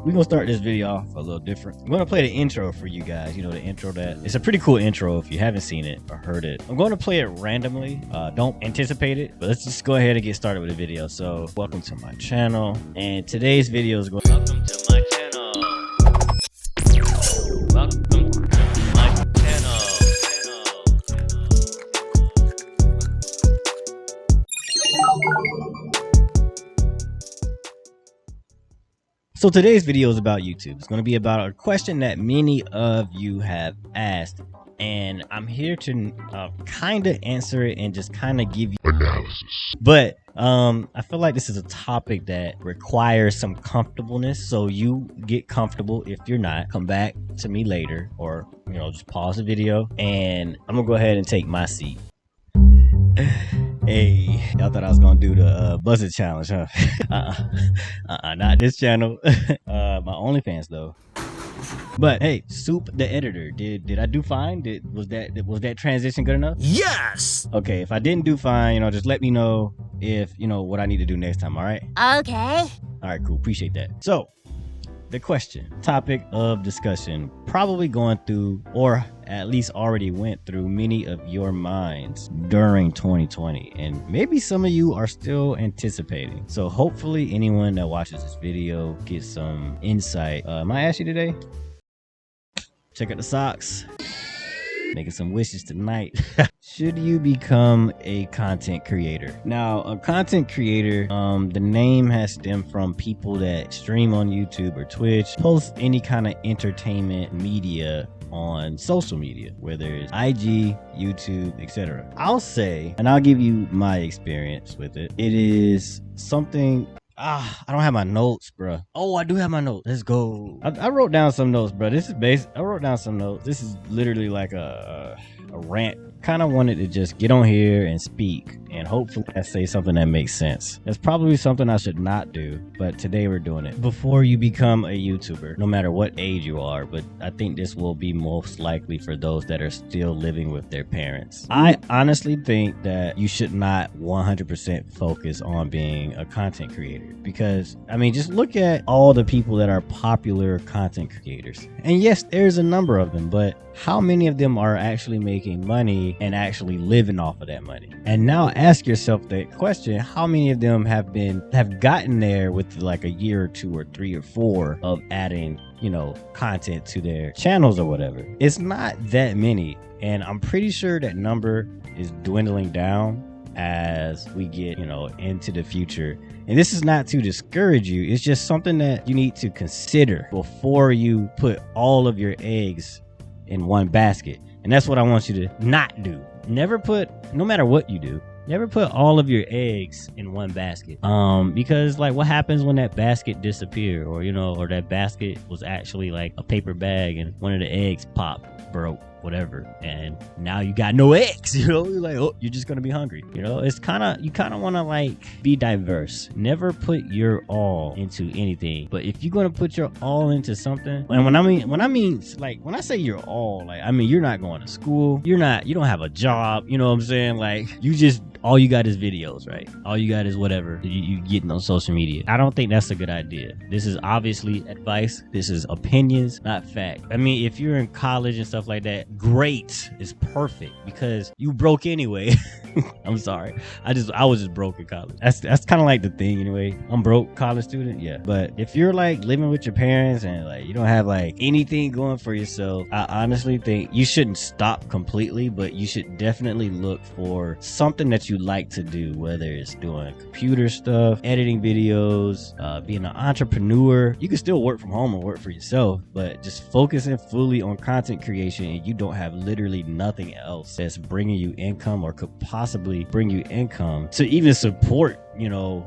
we're gonna start this video off a little different. I'm gonna play the intro for you guys. You know, the intro that it's a pretty cool intro if you haven't seen it or heard it. I'm going to play it randomly. Don't anticipate it, but let's just go ahead and get started with the video. So welcome to my channel, and today's video is going welcome to my channel. Welcome to my channel. So today's video is about YouTube. It's going to be about a question that many of you have asked, and I'm here to kind of answer it and just kind of give you analysis. But I feel like this is a topic that requires some comfortableness, so you get comfortable. If you're not, come back to me later, or just pause the video and I'm gonna go ahead and take my seat. Hey, y'all thought I was gonna do the buzzer challenge, huh? Not this channel. My OnlyFans though. But hey, Soup the editor, did I do fine? Was that transition good enough? Yes. Okay, if I didn't do fine, just let me know if what I need to do next time. All right. Okay. All right, cool. Appreciate that. So, the question, topic of discussion, probably going through, or at least already went through many of your minds during 2020, and maybe some of you are still anticipating. So hopefully anyone that watches this video gets some insight. Am I asking you today? Check out the socks. Making some wishes tonight. Should you become a content creator? Now, a content creator, the name has stemmed from people that stream on YouTube or Twitch, post any kind of entertainment media on social media, whether it's IG, YouTube, etc. I'll say, and I'll give you my experience with it. It is something. I don't have my notes, bro. Oh, I do have my notes. Let's go. I wrote down some notes, bro. This is basic. I wrote down some notes. This is literally like a rant. Kind of wanted to just get on here and speak, and hopefully I say something that makes sense. That's probably something I should not do, but today we're doing it. Before you become a YouTuber, no matter what age you are, but I think this will be most likely for those that are still living with their parents. I honestly think that you should not 100% focus on being a content creator, because just look at all the people that are popular content creators, and yes, there's a number of them, but how many of them are actually making money and actually living off of that money? And now ask yourself that question: how many of them have gotten there with like a year or two or three or four of adding content to their channels or whatever? It's not that many, and I'm pretty sure that number is dwindling down as we get into the future. And this is not to discourage you, it's just something that you need to consider before you put all of your eggs in one basket. And that's what I want you to not do. Never put, no matter what you do, never put all of your eggs in one basket. Because like, what happens when that basket disappears, or that basket was actually like a paper bag and one of the eggs popped, broke, whatever, and now you got no eggs. You're like, oh, you're just gonna be hungry. It's you kind of want to like be diverse. Never put your all into anything, but if you're gonna put your all into something, and when I say your all, like you're not going to school, you don't have a job, you know what I'm saying? Like, all you got is videos, right? All you got is whatever you getting on social media. I don't think that's a good idea. This is obviously advice. This is opinions, not fact. If you're in college and stuff like that, great, it's perfect, because you broke anyway. I'm sorry. I was just broke in college. That's kind of like the thing anyway. I'm broke college student, yeah. But if you're like living with your parents and like you don't have like anything going for yourself, I honestly think you shouldn't stop completely, but you should definitely look for something that you like to do, whether it's doing computer stuff, editing videos, being an entrepreneur. You can still work from home and work for yourself, but just focusing fully on content creation, and you don't have literally nothing else that's bringing you income or could possibly bring you income to even support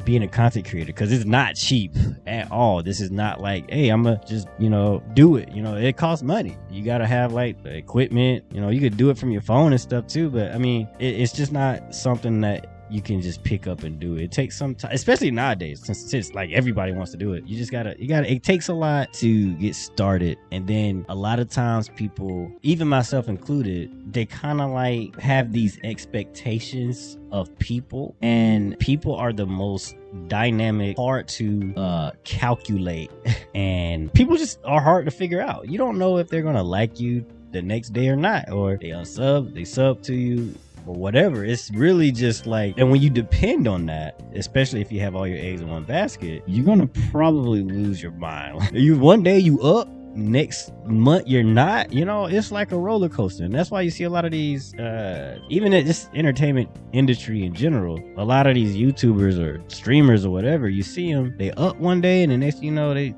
being a content creator, because it's not cheap at all. This is not like, hey, I'm gonna just do it. It costs money. You gotta have like the equipment. You could do it from your phone and stuff too, but it's just not something that you can just pick up and do it. It takes some time, especially nowadays, since like everybody wants to do it. You gotta, it takes a lot to get started. And then a lot of times people, even myself included, they kind of like have these expectations of people, and people are the most dynamic, hard to calculate, and people just are hard to figure out. You don't know if they're gonna like you the next day or not, or they sub to you or whatever. It's really just like, and when you depend on that, especially if you have all your eggs in one basket, you're gonna probably lose your mind. One day you up, next month you're not. It's like a roller coaster. And that's why you see a lot of these even in this entertainment industry in general, a lot of these YouTubers or streamers or whatever, you see them, they up one day and the next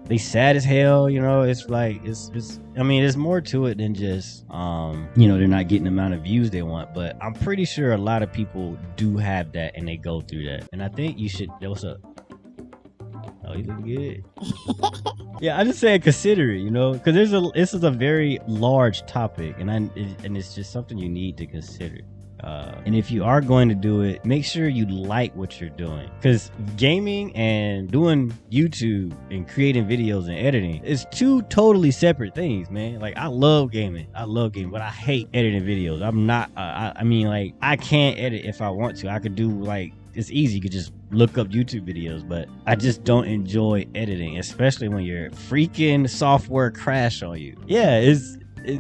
they sad as hell. It's like it's I mean, there's more to it than just they're not getting the amount of views they want. But I'm pretty sure a lot of people do have that and they go through that. And I think you should, what's up? Oh, you look good. Yeah, I just saying consider it, because this is a very large topic, and it's just something you need to consider. And if you are going to do it, make sure you like what you're doing, because gaming and doing YouTube and creating videos and editing is two totally separate things, man. Like, I love gaming, but I hate editing videos. I'm not I mean, like, I can't edit if I want to. I could do, like, it's easy, you could just look up YouTube videos, but I just don't enjoy editing, especially when your freaking software crash on you. Yeah,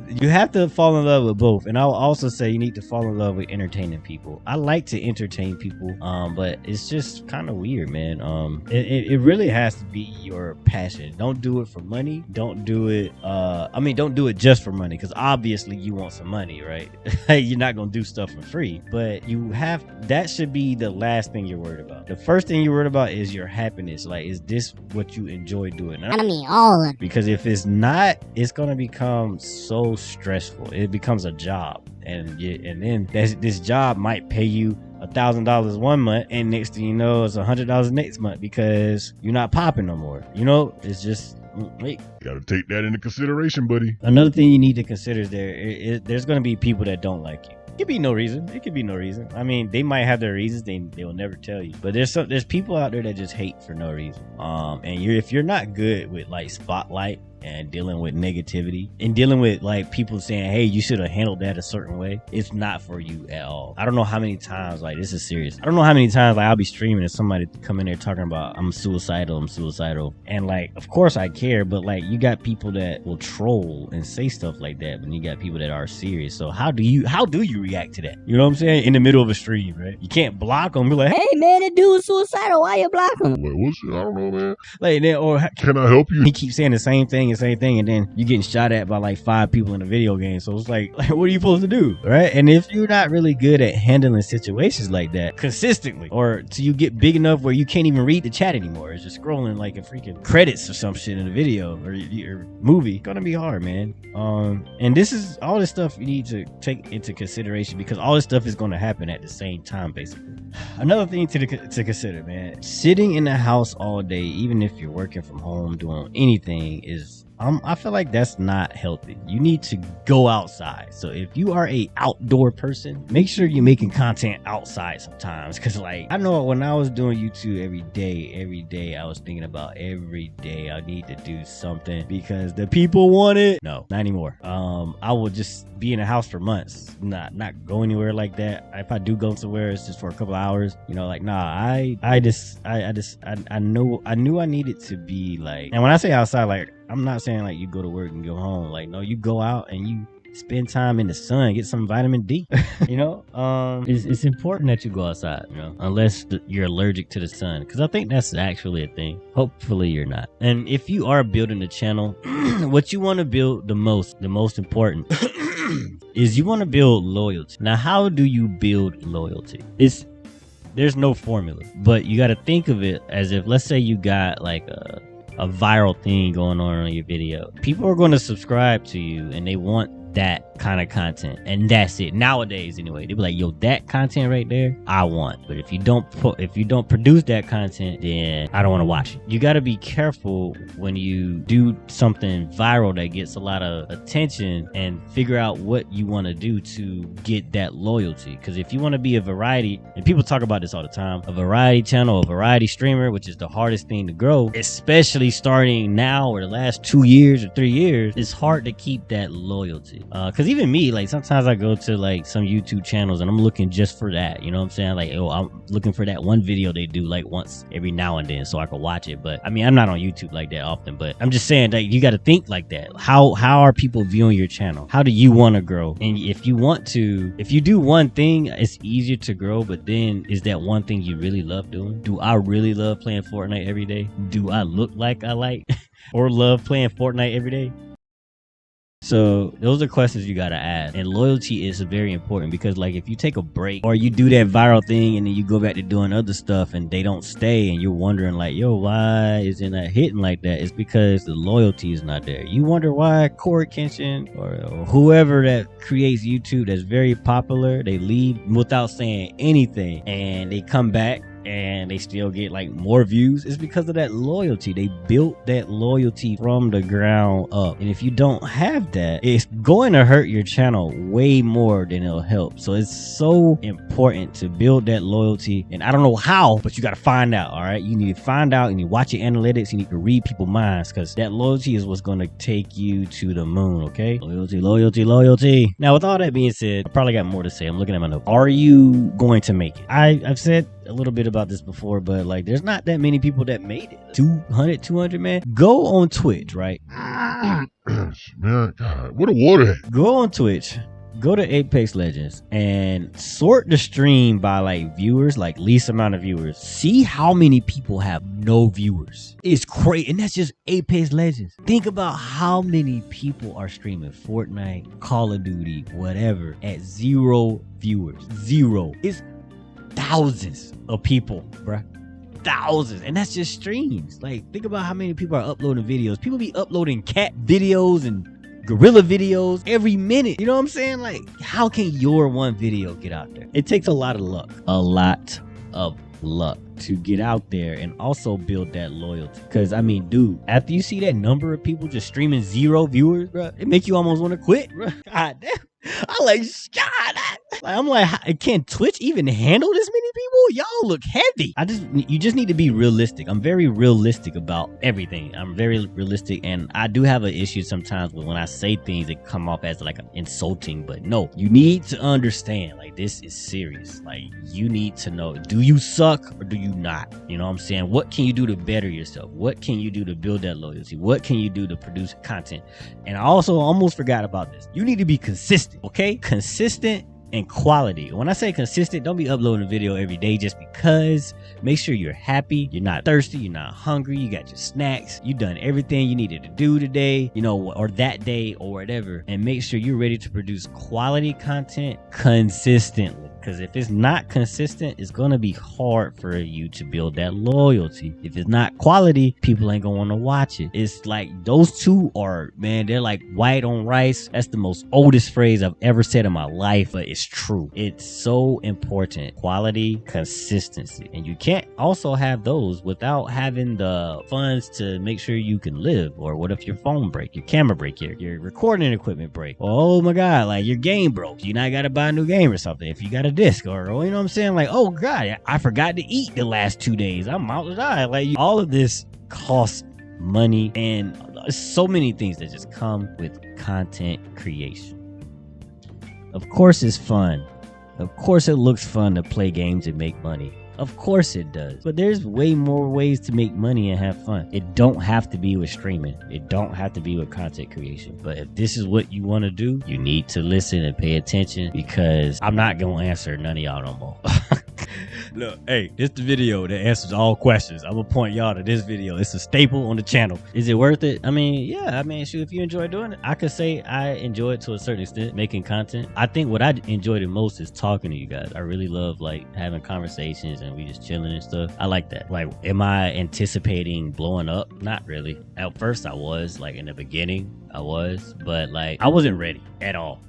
you have to fall in love with both. And I'll also say you need to fall in love with entertaining people. I like to entertain people, but it's just kind of weird, man. It really has to be your passion. Don't do it for money. Don't do it don't do it just for money, because obviously you want some money, right? You're not gonna do stuff for free, but that should be the last thing you're worried about. The first thing you're worried about is your happiness. Like, is this what you enjoy doing? I mean, all of it. Because if it's not, it's gonna become so stressful. It becomes a job, and then this job might pay you $1,000 one month, and next thing you know, it's $100 next month because you're not popping no more. It's just, wait. Gotta take that into consideration, buddy. Another thing you need to consider is there's going to be people that don't like you. It could be no reason. I mean, they might have their reasons. They will never tell you. But there's people out there that just hate for no reason. And if you're not good with like spotlight and dealing with negativity and dealing with like people saying, hey, you should have handled that a certain way, it's not for you at all. I don't know how many times, like, this is serious, I don't know how many times like I'll be streaming and somebody come in there talking about I'm suicidal, and like, of course I care, but like, you got people that will troll and say stuff like that, and you got people that are serious. So how do you react to that? You know what I'm saying? In the middle of a stream, right? You can't block them. Be like, hey man, that dude's suicidal, why you block him? Like, what's I don't know, man. Like, then, or can I help you? He keeps saying the same thing, and then you're getting shot at by like 5 people in a video game. So it's like what are you supposed to do, right? And if you're not really good at handling situations like that consistently, or till you get big enough where you can't even read the chat anymore, it's just scrolling like a freaking credits or some shit in a video or movie, it's gonna be hard, man. And this is all this stuff you need to take into consideration, because all this stuff is going to happen at the same time, basically. Another thing to consider, man, sitting in the house all day, even if you're working from home doing anything, is I feel like that's not healthy. You need to go outside. So if you are a outdoor person, make sure you're making content outside sometimes. Because like, I know when I was doing YouTube every day, I was thinking about every day I need to do something because the people want it. No, not anymore. I will just be in the house for months, not go anywhere like that. If I do go somewhere, it's just for a couple of hours. Like, nah, I knew I needed to be like, and when I say outside, like, I'm not saying like you go to work and go home. Like, no, you go out and you spend time in the sun, get some vitamin D. It's important that you go outside, unless you're allergic to the sun, because I think that's actually a thing. Hopefully you're not. And if you are building a channel, what you want to build the most important is you want to build loyalty. Now, how do you build loyalty? There's no formula, but you got to think of it as if, let's say you got like a viral thing going on your video. People are going to subscribe to you and they want that kind of content, and that's it. Nowadays, anyway, they be like, yo, that content right there, I want. But if you don't produce that content, then I don't want to watch it. You got to be careful when you do something viral that gets a lot of attention, and figure out what you want to do to get that loyalty. Because if you want to be a variety, and people talk about this all the time, a variety channel, a variety streamer, which is the hardest thing to grow, especially starting now or the last 2 years or 3 years, it's hard to keep that loyalty. Because even me, like sometimes I go to like some YouTube channels and I'm looking just for that, you know what I'm saying? Like, oh, I'm looking for that one video they do like once every now and then so I can watch it. But I mean, I'm not on YouTube like that often, but I'm just saying that you got to think like that. How are people viewing your channel? How do you want to grow? And if you do one thing, it's easier to grow. But then, is that one thing you really love doing? Do I really love playing Fortnite every day? Do I look like I like or love playing Fortnite every day? So those are questions you gotta ask, and loyalty is very important, because like if you take a break or you do that viral thing and then you go back to doing other stuff and they don't stay, and you're wondering like, yo, why isn't that hitting like that? It's because the loyalty is not there. You wonder why Corey Kenshin or whoever that creates YouTube that's very popular, they leave without saying anything and they come back and they still get like more views. It's because of that loyalty. They built that loyalty from the ground up, and if you don't have that, it's going to hurt your channel way more than it'll help. So it's so important to build that loyalty, and I don't know how, but you got to find out. All right, you need to find out, and you watch your analytics. You need to read people's minds, because that loyalty is what's going to take you to the moon. Okay, loyalty. Now, with all that being said, I probably got more to say. I'm looking at my notes. Are you going to make it? I've said a little bit about this before, but like there's not that many people that made it. 200 man. Go on Twitch, right? Man, God, what a water. Go on Twitch, go to Apex Legends and sort the stream by like viewers, like least amount of viewers. See how many people have no viewers. It's crazy. And that's just Apex Legends. Think about how many people are streaming Fortnite, Call of Duty, whatever, at 0 viewers. 0. It's thousands of people, bruh. Thousands. And that's just streams. Like, think about how many people are uploading videos. People be uploading cat videos and gorilla videos every minute. You know what I'm saying? Like, how can your one video get out there? It takes a lot of luck. A lot of luck to get out there and also build that loyalty. Because I mean, dude, after you see that number of people just streaming 0 viewers, bro, it makes you almost want to quit, bro. God damn. I like, God, I'm like, can Twitch even handle this many people? Y'all look heavy. You just need to be realistic. I'm very realistic about everything. I'm very realistic, and I do have an issue sometimes with when I say things that come off as like insulting, but no, you need to understand, like, this is serious. Like, you need to know, do you suck or do you not? You know what I'm saying? What can you do to better yourself? What can you do to build that loyalty? What can you do to produce content? And I also almost forgot about this. You need to be consistent, okay? Consistent and quality. When I say consistent, don't be uploading a video every day just because. Make sure you're happy, you're not thirsty, you're not hungry, you got your snacks, you done everything you needed to do today, you know, or that day or whatever. And make sure you're ready to produce quality content consistently. Because if it's not consistent, it's going to be hard for you to build that loyalty. If it's not quality, people ain't going to want to watch it. It's like those two are, man, they're like white on rice. That's the most oldest phrase I've ever said in my life, but it's true. It's so important. Quality, consistency. And you can't also have those without having the funds to make sure you can live. Or what if your phone break, your camera break, your recording equipment break? Oh my God, like your game broke. You now got to buy a new game or something. If you got a disc, or you know what I'm saying, like, oh God, I forgot to eat the last 2 days, I'm out to die. Like, all of this costs money, and so many things that just come with content creation. Of course it's fun. Of course it looks fun to play games and make money. Of course it does. But there's way more ways to make money and have fun. It don't have to be with streaming. It don't have to be with content creation. But if this is what you want to do, you need to listen and pay attention, because I'm not going to answer none of y'all no more. Look, hey, this the video that answers all questions. I'm gonna point y'all to this video. It's a staple on the channel. Is it worth it? I mean, yeah. I mean, shoot, if you enjoy doing it, I could say I enjoy it to a certain extent, making content. I think what I enjoy the most is talking to you guys. I really love like having conversations and we just chilling and stuff. I like that. Like, am I anticipating blowing up? Not really. At first, I was like in the beginning. I was, but like I wasn't ready at all.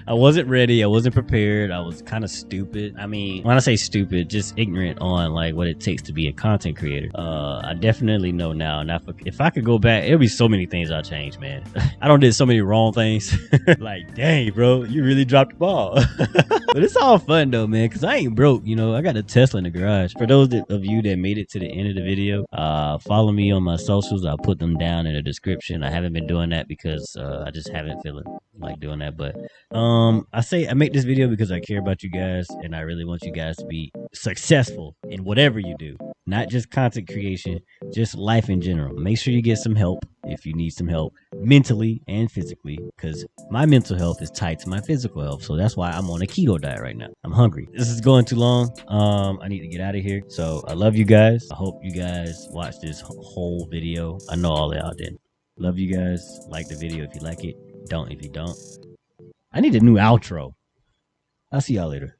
I wasn't ready. I wasn't prepared. I was kind of stupid. I mean, when I say stupid, just ignorant on like what it takes to be a content creator. I definitely know now. And if I could go back, it'll be so many things I'll change, man. I done did so many wrong things. Like, dang, bro, you really dropped the ball. But it's all fun though, man, because I ain't broke. You know, I got a Tesla in the garage. For those of you that made it to the end of the video, follow me on my socials. I'll put them down in the description. I haven't been doing that because I just haven't feeling like doing that. But I make this video because I care about you guys and I really want you guys to be successful in whatever you do, not just content creation, just life in general. Make sure you get some help if you need some help mentally and physically, because my mental health is tied to my physical health. So that's why I'm on a keto diet right now. I'm hungry. This is going too long. I need to get out of here. So I love you guys. I hope you guys watch this whole video. I know all of y'all did. Love you guys. Like the video if you like it. Don't if you don't. I need a new outro. I'll see y'all later.